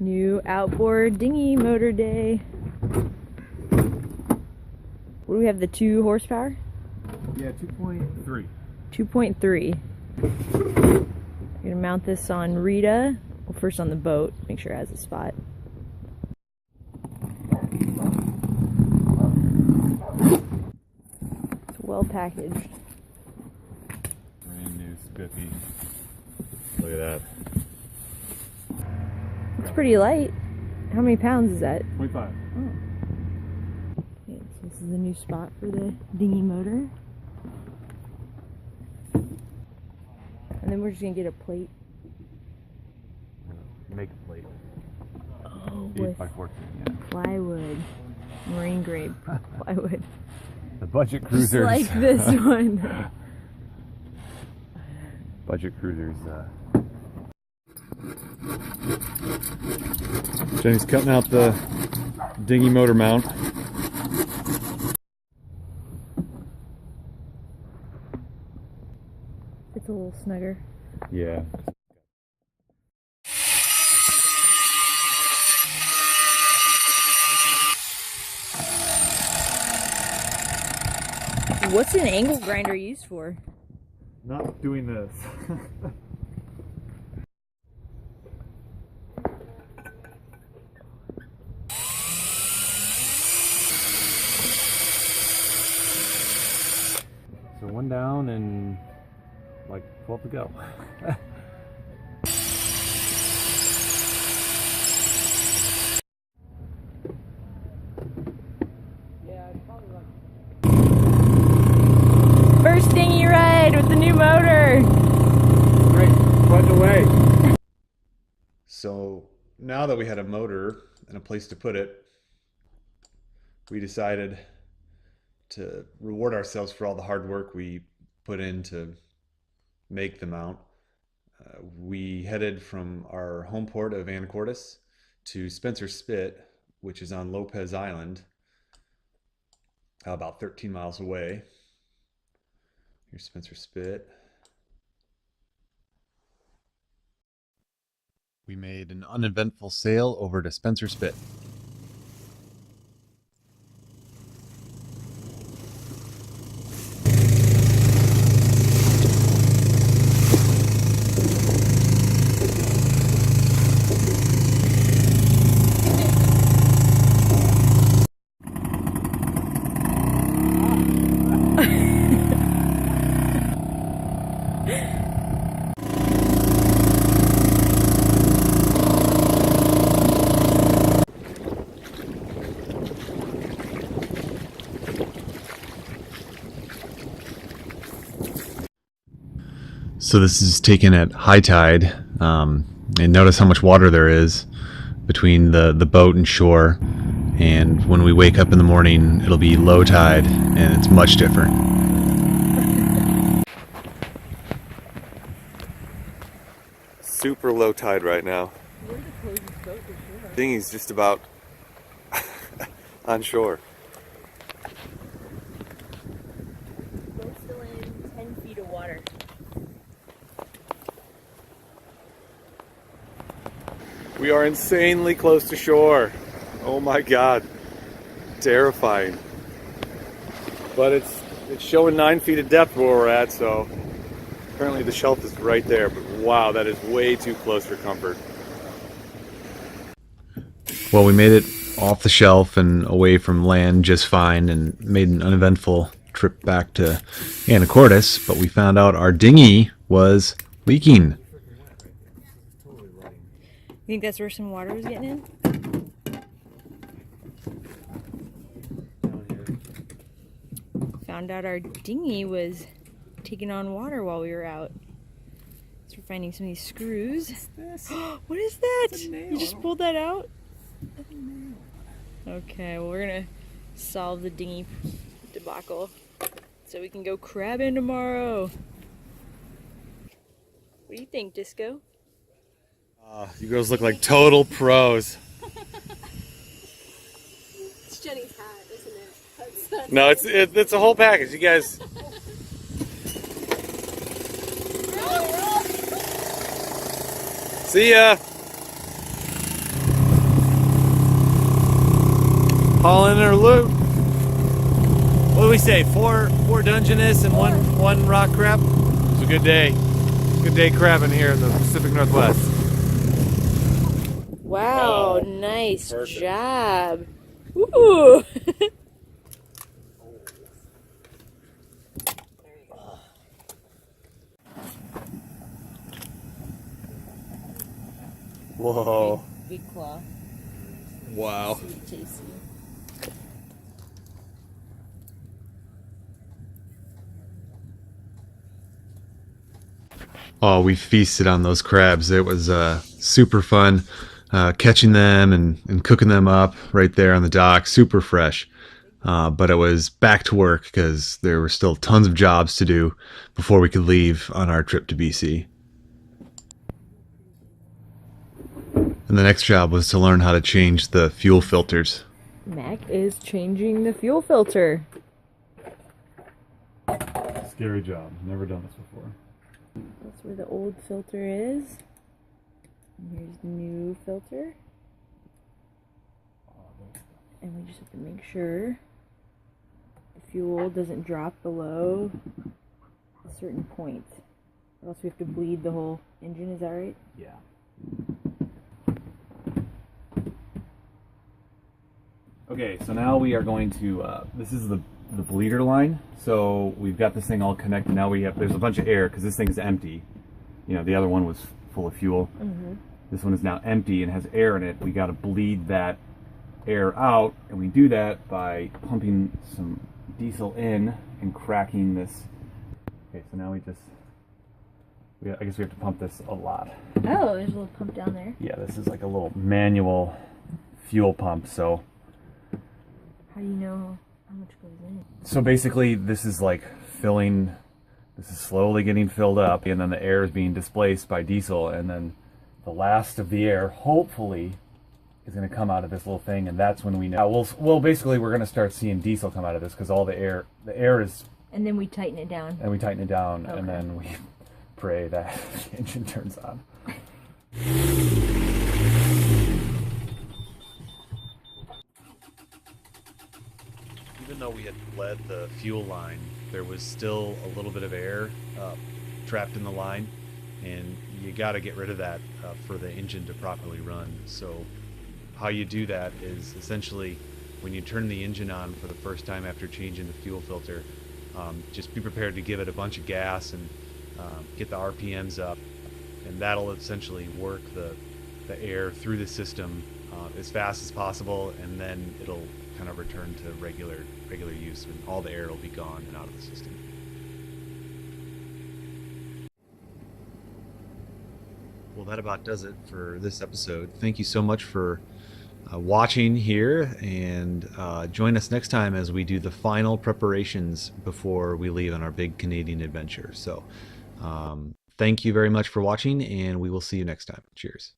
New outboard dinghy motor day. What do we have, the 2 horsepower? Yeah, 2.3. 2.3. We're gonna mount this on Rita. Well, first on the boat, make sure it has a spot. It's well packaged. Brand new spiffy. Look at that. It's pretty light. How many pounds is that? 25. Oh. Okay, so this is the new spot for the dinghy motor. And then we're just gonna get a plate. Make a plate. Oh, 8 with by 14, yeah. plywood. Marine grade plywood. The budget cruisers. Just like this one. Budget cruisers. Jenny's cutting out the dinghy motor mount. It's a little snugger. Yeah. What's an angle grinder used for? Not doing this. So 1 down and like 12 to go. First dinghy ride with the new motor. Great, putting away. So now that we had a motor and a place to put it, we decided to reward ourselves for all the hard work we put in to make the mount. We headed from our home port of Anacortes to Spencer Spit, which is on Lopez Island, about 13 miles away. Here's Spencer Spit. We made an uneventful sail over to Spencer Spit. So this is taken at high tide, and notice how much water there is between the boat and shore. And when we wake up in the morning, it'll be low tide, and it's much different. Super low tide right now. Where's the closest boat to shore? Dinghy's just about on shore. Boat's still in 10 feet of water. We are insanely close to shore. Oh my God, terrifying. But it's showing 9 feet of depth where we're at, so apparently the shelf is right there. But wow, that is way too close for comfort. Well, we made it off the shelf and away from land just fine, and made an uneventful trip back to Anacortes. But we found out our dinghy was leaking. You think that's where some water was getting in? Found out our dinghy was taking on water while we were out. So we're finding some of these screws. What's this? What is that? It's a nail. You just pulled that out? Okay, well we're gonna solve the dinghy debacle so we can go crabbing tomorrow. What do you think, Disco? You girls look like total pros. It's Jenny's hat, isn't it? That's No, it's a whole package. You guys. See ya. hauling our loot. What do we say? Four Dungeness and one rock crab. It's a good day. Good day crabbing here in the Pacific Northwest. Wow, Oh, nice perfect. job. Ooh. Whoa. Big claw. Wow. Sweet, tasty. Oh, we feasted on those crabs. It was super fun catching them and cooking them up right there on the dock. Super fresh. But it was back to work because there were still tons of jobs to do before we could leave on our trip to BC. And the next job was to learn how to change the fuel filters. Mac is changing the fuel filter. Scary job. Never done this before. That's where the old filter is. And here's the new filter. And we just have to make sure the fuel doesn't drop below a certain point. Or else we have to bleed the whole engine, is that right? Yeah. Okay, so now we are going to, this is the bleeder line. So we've got this thing all connected. Now there's a bunch of air because this thing is empty. You know, the other one was full of fuel. Mm-hmm. This one is now empty and has air in it. We got to bleed that air out, and we do that by pumping some diesel in and cracking this. Okay, so now I guess we have to pump this a lot. Oh, there's a little pump down there. Yeah, this is like a little manual fuel pump, so. How do you know how much goes in? So basically this is like this is slowly getting filled up, and then the air is being displaced by diesel, and then the last of the air, hopefully, is going to come out of this little thing, and that's when we know. Well, basically we're going to start seeing diesel come out of this because all the air is. And then we tighten it down. And we tighten it down, Okay. and then we pray that the engine turns on. Even though we had bled the fuel line, there was still a little bit of air trapped in the line, and you got to get rid of that for the engine to properly run. So how you do that is essentially when you turn the engine on for the first time after changing the fuel filter, just be prepared to give it a bunch of gas and get the RPMs up, and that'll essentially work the air through the system as fast as possible, and then it'll kind of return to regular use, and all the air will be gone and out of the system. Well, that about does it for this episode. Thank you so much for watching here, and join us next time as we do the final preparations before we leave on our big Canadian adventure. So thank you very much for watching, and we will see you next time. Cheers.